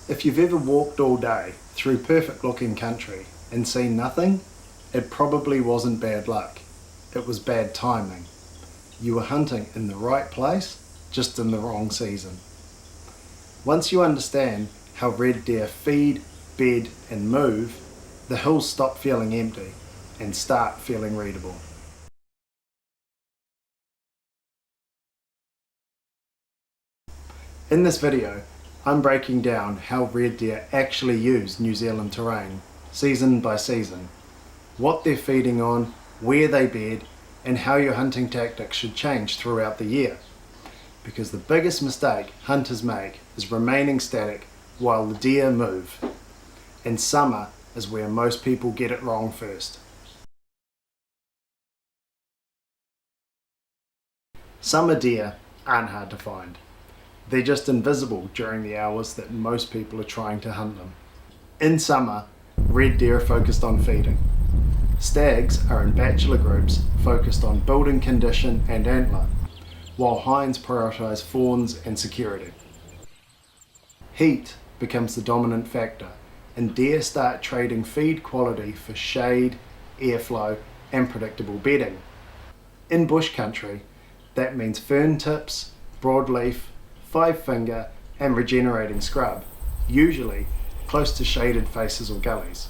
If you've ever walked all day through perfect looking country and seen nothing, it probably wasn't bad luck. It was bad timing. You were hunting in the right place, just in the wrong season. Once you understand how red deer feed, bed and move, the hills stop feeling empty and start feeling readable. In this video, I'm breaking down how red deer actually use New Zealand terrain, season by season, what they're feeding on, where they bed, and how your hunting tactics should change throughout the year. Because the biggest mistake hunters make is remaining static while the deer move. And summer is where most people get it wrong first. Summer deer aren't hard to find. They're just invisible during the hours that most people are trying to hunt them. In summer, red deer are focused on feeding. Stags are in bachelor groups focused on building condition and antler, while hinds prioritise fawns and security. Heat becomes the dominant factor, and deer start trading feed quality for shade, airflow and predictable bedding. In bush country, that means fern tips, broadleaf, five-finger and regenerating scrub, usually close to shaded faces or gullies.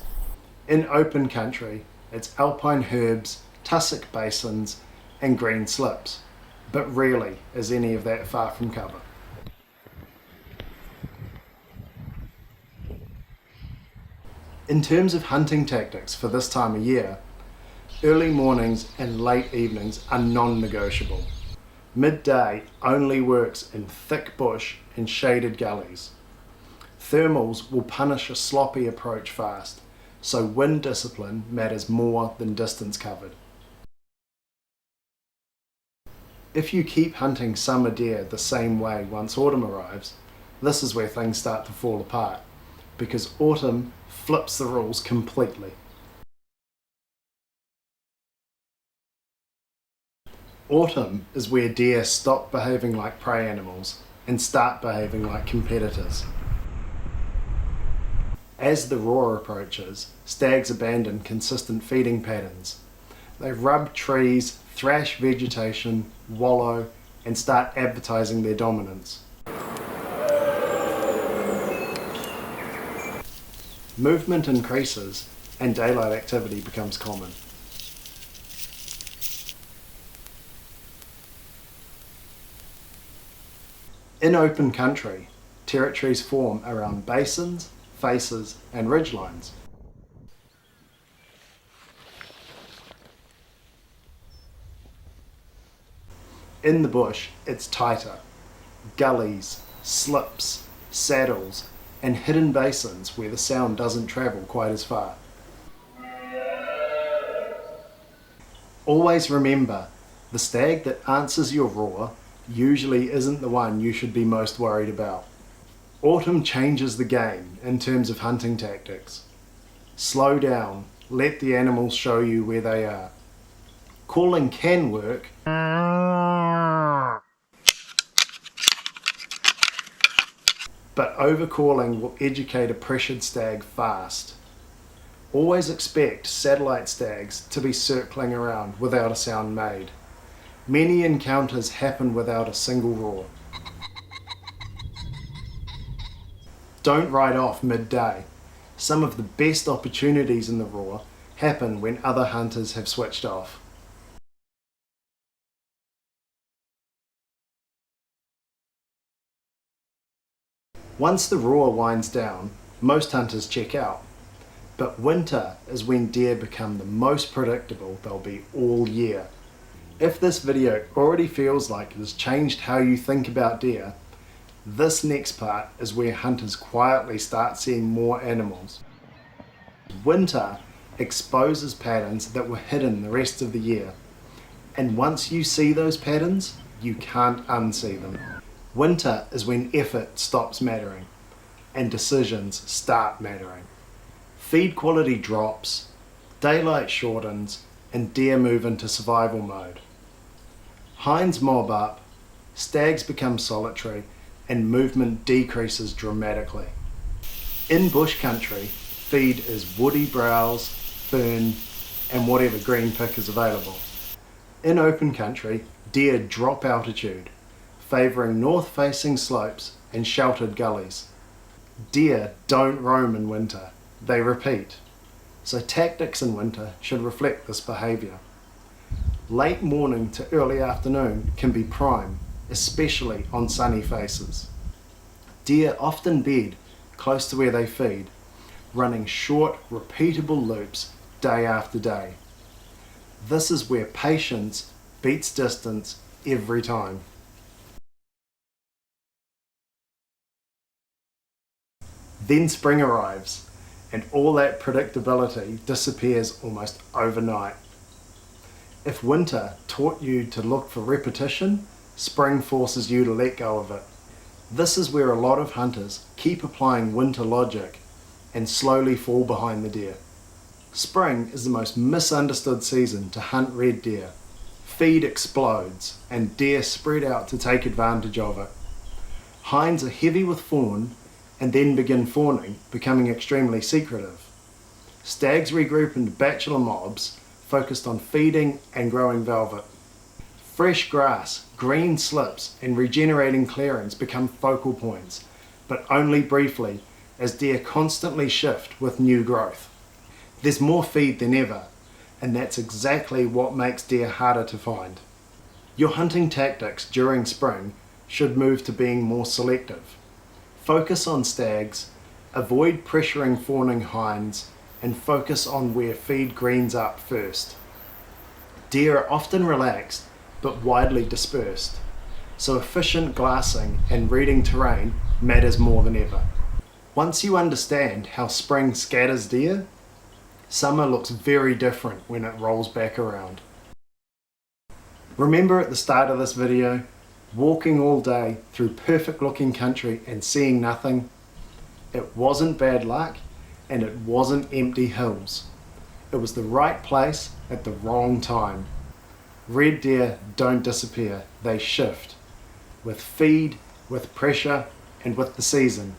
In open country, it's alpine herbs, tussock basins and green slips, but rarely is any of that far from cover. In terms of hunting tactics for this time of year, early mornings and late evenings are non-negotiable. Midday only works in thick bush and shaded gullies. Thermals will punish a sloppy approach fast, so wind discipline matters more than distance covered. If you keep hunting summer deer the same way once autumn arrives, this is where things start to fall apart, because autumn flips the rules completely. Autumn is where deer stop behaving like prey animals and start behaving like competitors. As the roar approaches, stags abandon consistent feeding patterns. They rub trees, thrash vegetation, wallow, and start advertising their dominance. Movement increases and daylight activity becomes common. In open country, territories form around basins, faces and ridgelines. In the bush, it's tighter. Gullies, slips, saddles and hidden basins where the sound doesn't travel quite as far. Always remember, the stag that answers your roar usually isn't the one you should be most worried about. Autumn changes the game in terms of hunting tactics. Slow down, let the animals show you where they are. Calling can work, but overcalling will educate a pressured stag fast. Always expect satellite stags to be circling around without a sound made. Many encounters happen without a single roar. Don't ride off midday. Some of the best opportunities in the roar happen when other hunters have switched off. Once the roar winds down, most hunters check out. But winter is when deer become the most predictable they'll be all year. If this video already feels like it has changed how you think about deer, this next part is where hunters quietly start seeing more animals. Winter exposes patterns that were hidden the rest of the year, and once you see those patterns, you can't unsee them. Winter is when effort stops mattering, and decisions start mattering. Feed quality drops, daylight shortens, and deer move into survival mode. Hinds mob up, stags become solitary, and movement decreases dramatically. In bush country, feed is woody browse, fern, and whatever green pick is available. In open country, deer drop altitude, favouring north-facing slopes and sheltered gullies. Deer don't roam in winter, they repeat. So tactics in winter should reflect this behaviour. Late morning to early afternoon can be prime, especially on sunny faces. Deer often bed close to where they feed, running short, repeatable loops day after day. This is where patience beats distance every time. Then spring arrives, and all that predictability disappears almost overnight. If winter taught you to look for repetition, spring forces you to let go of it. This is where a lot of hunters keep applying winter logic and slowly fall behind the deer. Spring is the most misunderstood season to hunt red deer. Feed explodes and deer spread out to take advantage of it. Hinds are heavy with fawn and then begin fawning, becoming extremely secretive. Stags regroup into bachelor mobs focused on feeding and growing velvet. Fresh grass, green slips and regenerating clearings become focal points, but only briefly as deer constantly shift with new growth. There's more feed than ever, and that's exactly what makes deer harder to find. Your hunting tactics during spring should move to being more selective. Focus on stags, avoid pressuring fawning hinds, and focus on where feed greens up first. Deer are often relaxed but widely dispersed, so efficient glassing and reading terrain matters more than ever. Once you understand how spring scatters deer, summer looks very different when it rolls back around. Remember at the start of this video, walking all day through perfect looking country and seeing nothing? It wasn't bad luck and it wasn't empty hills. It was the right place at the wrong time. Red deer don't disappear, they shift. With feed, with pressure, and with the season.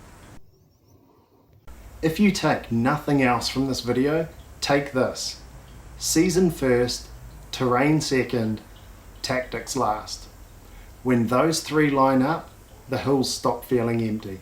If you take nothing else from this video, take this. Season first, terrain second, tactics last. When those three line up, the hills stop feeling empty.